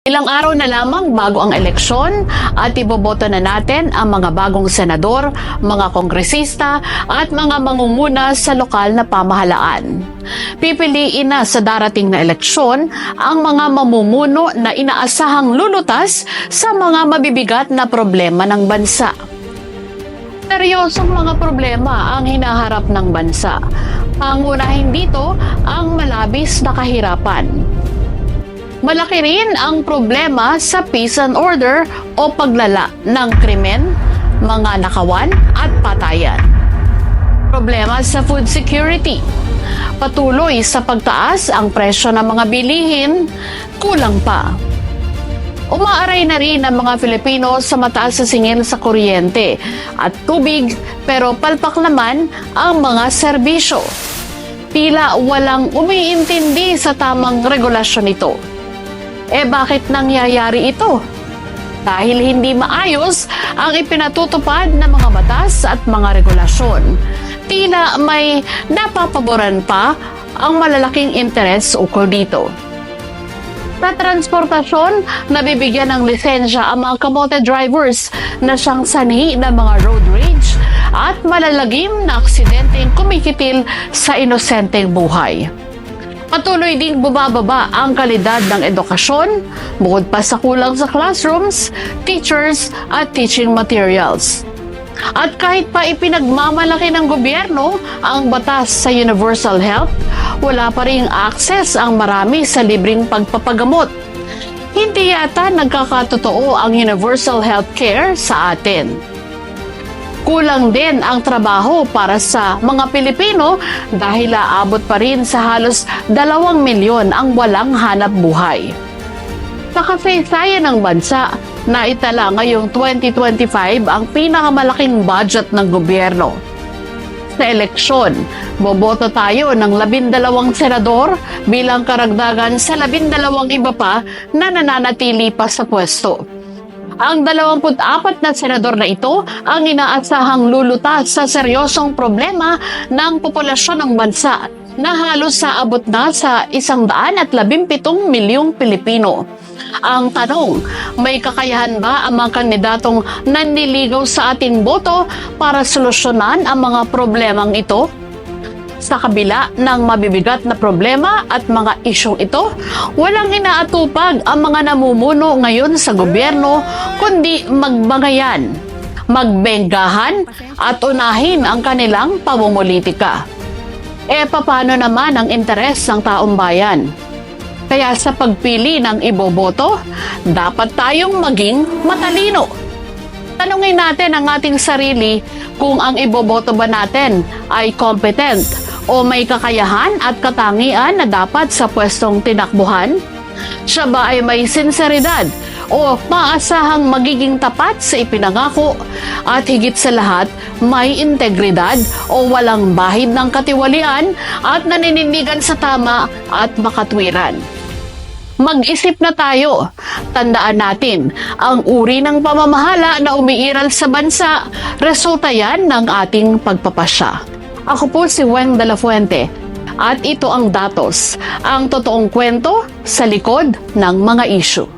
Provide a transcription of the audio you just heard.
Ilang araw na lamang bago ang eleksyon at iboboto na natin ang mga bagong senador, mga kongresista at mga mangunguna sa lokal na pamahalaan. Pipiliin na sa darating na eleksyon ang mga mamumuno na inaasahang lulutas sa mga mabibigat na problema ng bansa. Seryosong mga problema ang hinaharap ng bansa. Pangunahin dito ang malabis na kahirapan. Malaki rin ang problema sa peace and order o paglala ng krimen, mga nakawan at patayan. Problema sa food security. Patuloy sa pagtaas ang presyo ng mga bilihin, kulang pa. Umaaray na rin ang mga Filipino sa mataas na singil sa kuryente at tubig, pero palpak naman ang mga serbisyo. Tila walang umiintindi sa tamang regulasyon ito. Bakit nangyayari ito? Dahil hindi maayos ang ipinatutupad ng mga batas at mga regulasyon. Tila may napapaboran pa ang malalaking interes ukol dito. Sa transportasyon, nabibigyan ng lisensya ang mga kamote drivers na siyang sanhi ng mga road rage at malalagim na aksidenteng kumikitil sa inosenteng buhay. Patuloy ding bumababa ang kalidad ng edukasyon, bukod pa sa kulang sa classrooms, teachers at teaching materials. At kahit pa ipinagmamalaki ng gobyerno ang batas sa universal health, wala pa ring access ang marami sa libreng pagpapagamot. Hindi yata nagkakatotoo ang universal health care sa atin. Kulang din ang trabaho para sa mga Pilipino dahil aabot pa rin sa halos 2 milyon ang walang hanap buhay. Sa kasaysayan ng bansa, naitala ngayong 2025 ang pinakamalaking budget ng gobyerno. Sa eleksyon, boboto tayo ng 12 senador bilang karagdagan sa 12 iba pa na nananatili pa sa pwesto. Ang 24 na senador na ito ang inaasahang lulutas sa seryosong problema ng populasyon ng bansa na halos saabot na sa 117 milyong Pilipino. Ang tanong, may kakayahan ba ang mga kandidatong nanliligaw sa ating boto para solusyonan ang mga problemang ito? Sa kabila ng mabibigat na problema at mga isyong ito, walang inaatupag ang mga namumuno ngayon sa gobyerno kundi magbangayan, magbenggahan at unahin ang kanilang pamumulitika. Paano naman ang interes ng taong bayan? Kaya sa pagpili ng iboboto, dapat tayong maging matalino. Tanungin natin ang ating sarili kung ang iboboto ba natin ay competent o may kakayahan at katangian na dapat sa pwestong tinakbuhan? Siya ba ay may sinseridad o maasahang magiging tapat sa ipinangako at higit sa lahat may integridad o walang bahid ng katiwalian at naninindigan sa tama at makatwiran? Mag-isip na tayo. Tandaan natin, ang uri ng pamamahala na umiiral sa bansa, resulta yan ng ating pagpapasya. Ako po si Weng de la Fuente at ito ang Datos, ang totoong kwento sa likod ng mga issue.